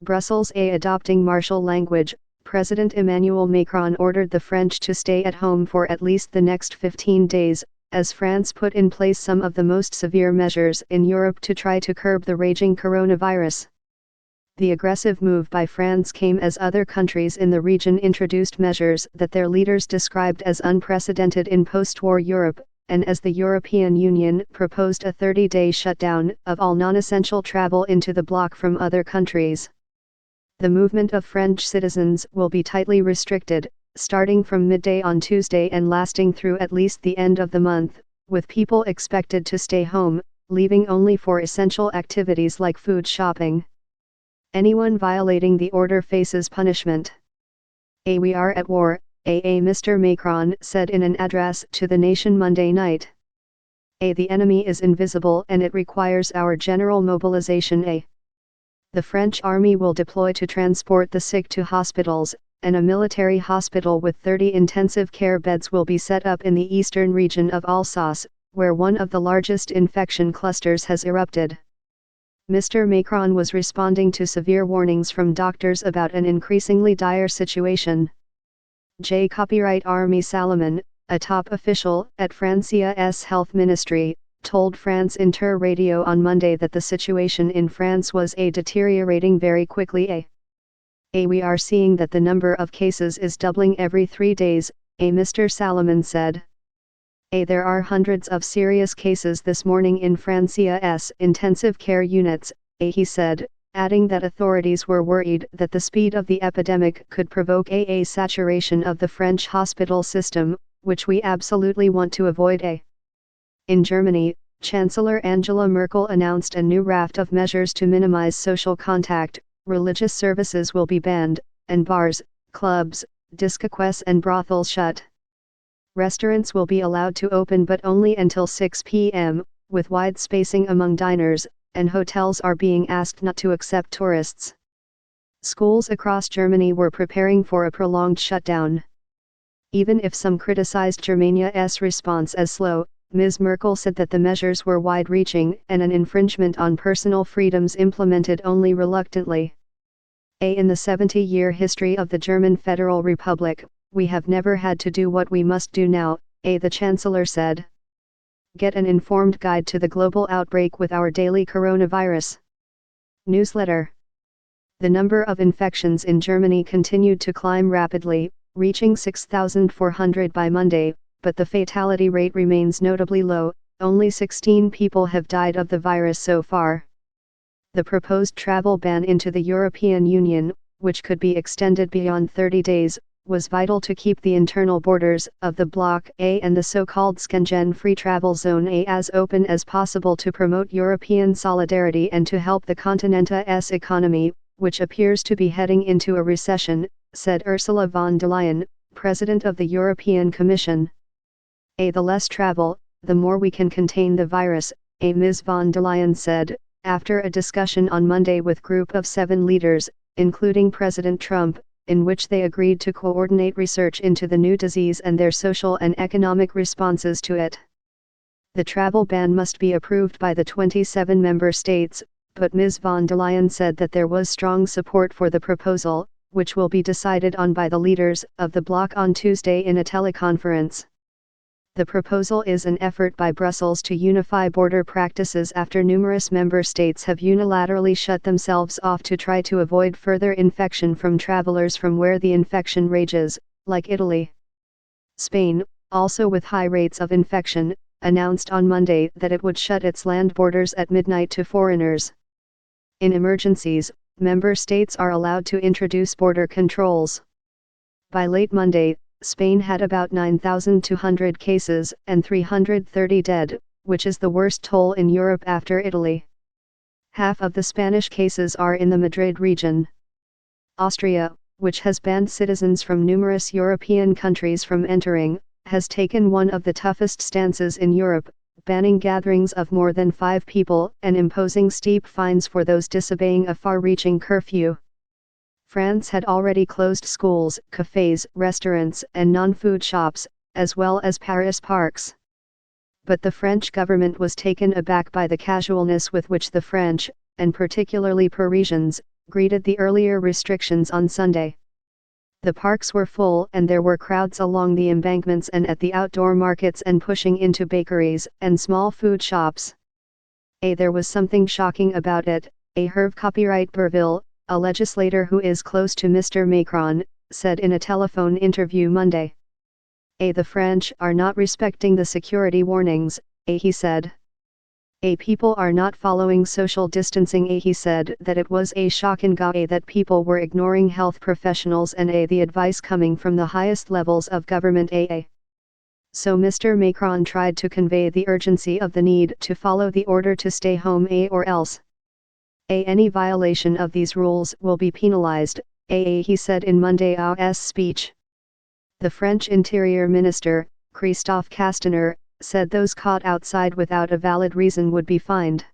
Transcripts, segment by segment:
Brussels adopting martial language. President Emmanuel Macron ordered the French to stay at home for at least the next 15 days, as France put in place some of the most severe measures in Europe to try to curb the raging coronavirus. The aggressive move by France came as other countries in the region introduced measures that their leaders described as unprecedented in post-war Europe, and as the European Union proposed a 30-day shutdown of all non-essential travel into the bloc from other countries. The movement of French citizens will be tightly restricted, starting from midday on Tuesday and lasting through at least the end of the month, with people expected to stay home, leaving only for essential activities like food shopping. Anyone violating the order faces punishment. We are at war, Mr. Macron said in an address to the nation Monday night. The enemy is invisible and it requires our general mobilization. The French army will deploy to transport the sick to hospitals, and a military hospital with 30 intensive care beds will be set up in the eastern region of Alsace, where one of the largest infection clusters has erupted. Mr. Macron was responding to severe warnings from doctors about an increasingly dire situation. Copyright Army Salomon, a top official at France's health ministry, told France Inter Radio on Monday that the situation in France was deteriorating very quickly. We are seeing that the number of cases is doubling every 3 days, Mr. Salomon said. There are hundreds of serious cases this morning in France's intensive care units, he said, adding that authorities were worried that the speed of the epidemic could provoke a saturation of the French hospital system, which we absolutely want to avoid. In Germany, Chancellor Angela Merkel announced a new raft of measures to minimize social contact. Religious services will be banned, and bars, clubs, discotheques and brothels shut. Restaurants will be allowed to open but only until 6 p.m., with wide spacing among diners, and hotels are being asked not to accept tourists. Schools across Germany were preparing for a prolonged shutdown. Even if some criticized Germany's response as slow, Ms. Merkel said that the measures were wide-reaching and an infringement on personal freedoms implemented only reluctantly. In the 70-year history of the German Federal Republic, we have never had to do what we must do now, the Chancellor said. Get an informed guide to the global outbreak with our daily coronavirus newsletter. The number of infections in Germany continued to climb rapidly, reaching 6,400 by Monday, but the fatality rate remains notably low. Only 16 people have died of the virus so far. The proposed travel ban into the European Union, which could be extended beyond 30 days, was vital to keep the internal borders of the Bloc A and the so-called Schengen-free travel zone A as open as possible to promote European solidarity and to help the continent's economy, which appears to be heading into a recession, said Ursula von der Leyen, President of the European Commission. The less travel, the more we can contain the virus, Ms. von der Leyen said, after a discussion on Monday with group of 7 leaders, including President Trump, in which they agreed to coordinate research into the new disease and their social and economic responses to it. The travel ban must be approved by the 27 member states, but Ms. von der Leyen said that there was strong support for the proposal, which will be decided on by the leaders of the bloc on Tuesday in a teleconference. The proposal is an effort by Brussels to unify border practices after numerous member states have unilaterally shut themselves off to try to avoid further infection from travelers from where the infection rages, like Italy. Spain, also with high rates of infection, announced on Monday that it would shut its land borders at midnight to foreigners. In emergencies, member states are allowed to introduce border controls. By late Monday, Spain had about 9,200 cases and 330 dead, which is the worst toll in Europe after Italy. Half of the Spanish cases are in the Madrid region. Austria, which has banned citizens from numerous European countries from entering, has taken one of the toughest stances in Europe, banning gatherings of more than 5 people and imposing steep fines for those disobeying a far-reaching curfew. France had already closed schools, cafes, restaurants and non-food shops, as well as Paris parks. But the French government was taken aback by the casualness with which the French, and particularly Parisians, greeted the earlier restrictions on Sunday. The parks were full and there were crowds along the embankments and at the outdoor markets and pushing into bakeries and small food shops. There was something shocking about it, Hervé Copyright Bourvil, a legislator who is close to Mr. Macron, said in a telephone interview Monday. The French are not respecting the security warnings, he said. People are not following social distancing. He said that it was a shock in Gaza that people were ignoring health professionals and the advice coming from the highest levels of government. So Mr. Macron tried to convey the urgency of the need to follow the order to stay home or else. Any violation of these rules will be penalized, he said in Monday's speech. The French Interior Minister, Christophe Castaner, said those caught outside without a valid reason would be fined.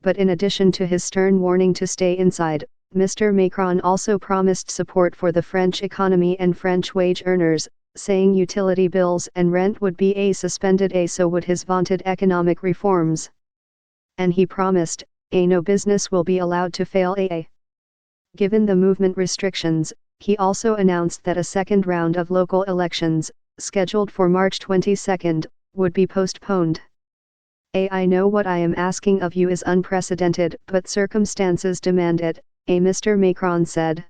But in addition to his stern warning to stay inside, Mr. Macron also promised support for the French economy and French wage earners, saying utility bills and rent would be suspended, so would his vaunted economic reforms. And he promised, no business will be allowed to fail. Given the movement restrictions, he also announced that a second round of local elections, scheduled for March 22, would be postponed. I know what I am asking of you is unprecedented, but circumstances demand it, Mr. Macron said.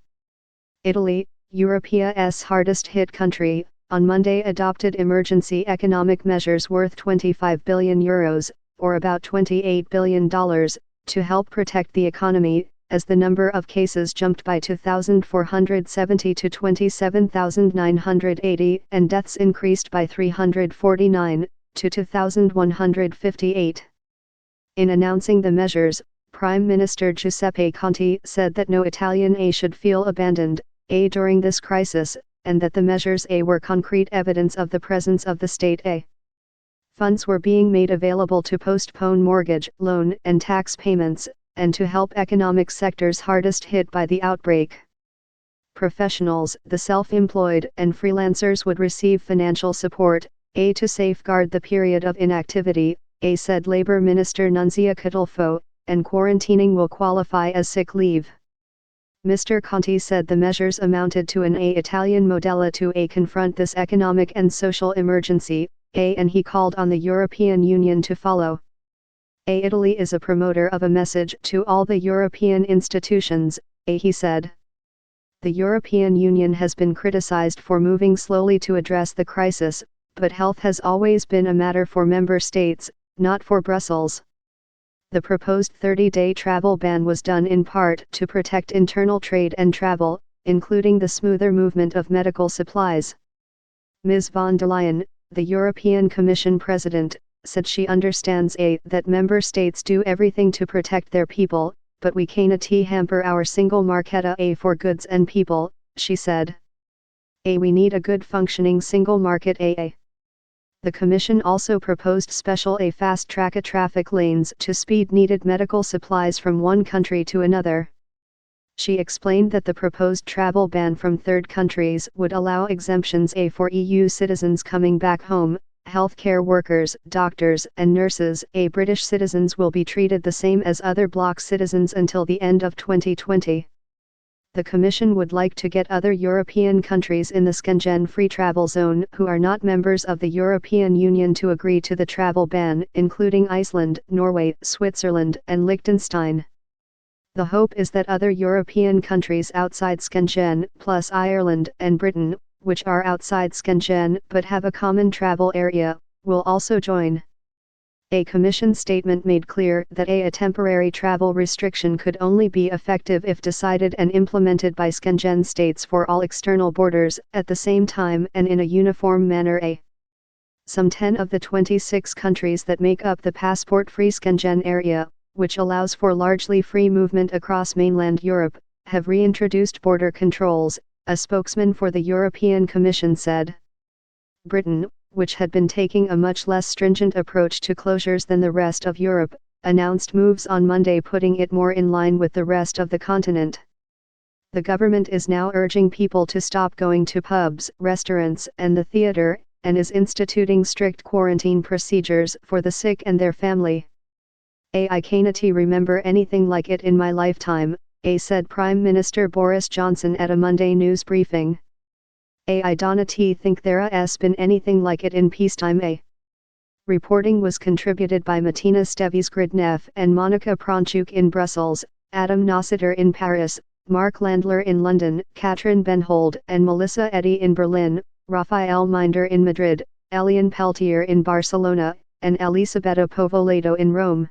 Italy, Europe's hardest-hit country, on Monday adopted emergency economic measures worth €25 billion, or about $28 billion, to help protect the economy, as the number of cases jumped by 2,470 to 27,980 and deaths increased by 349, to 2,158. In announcing the measures, Prime Minister Giuseppe Conte said that no Italian should feel abandoned during this crisis, and that the measures were concrete evidence of the presence of the state. Funds were being made available to postpone mortgage, loan and tax payments, and to help economic sectors hardest hit by the outbreak. Professionals, the self-employed and freelancers would receive financial support, to safeguard the period of inactivity, said Labour Minister Nunzia Catalfo, and quarantining will qualify as sick leave. Mr. Conte said the measures amounted to an Italian modella to confront this economic and social emergency, and he called on the European Union to follow. Italy is a promoter of a message to all the European institutions, he said. The European Union has been criticized for moving slowly to address the crisis, but health has always been a matter for member states, not for Brussels. The proposed 30-day travel ban was done in part to protect internal trade and travel, including the smoother movement of medical supplies. Ms. von der Leyen, the European Commission President, said she understands that member states do everything to protect their people, but we cannot hamper our single market for goods and people, she said. We need a good functioning single market. The Commission also proposed special fast-track traffic lanes to speed needed medical supplies from one country to another. She explained that the proposed travel ban from third countries would allow exemptions for EU citizens coming back home, healthcare workers, doctors and nurses. British citizens will be treated the same as other bloc citizens until the end of 2020. The Commission would like to get other European countries in the Schengen-free travel zone who are not members of the European Union to agree to the travel ban, including Iceland, Norway, Switzerland and Liechtenstein. The hope is that other European countries outside Schengen, plus Ireland and Britain, which are outside Schengen but have a common travel area, will also join. A Commission statement made clear that a temporary travel restriction could only be effective if decided and implemented by Schengen states for all external borders at the same time and in a uniform manner. Some 10 of the 26 countries that make up the passport-free Schengen area, which allows for largely free movement across mainland Europe, have reintroduced border controls, a spokesman for the European Commission said. Britain, which had been taking a much less stringent approach to closures than the rest of Europe, announced moves on Monday putting it more in line with the rest of the continent. The government is now urging people to stop going to pubs, restaurants and the theater, and is instituting strict quarantine procedures for the sick and their family. I cannot remember anything like it in my lifetime, said Prime Minister Boris Johnson at a Monday news briefing. I don't think there's been anything like it in peacetime. Reporting was contributed by Martina Steves-Gridneff and Monica Pronchuk in Brussels, Adam Nossiter in Paris, Mark Landler in London, Katrin Benhold and Melissa Eddy in Berlin, Rafael Minder in Madrid, Eliane Peltier in Barcelona, and Elisabetta Povoledo in Rome.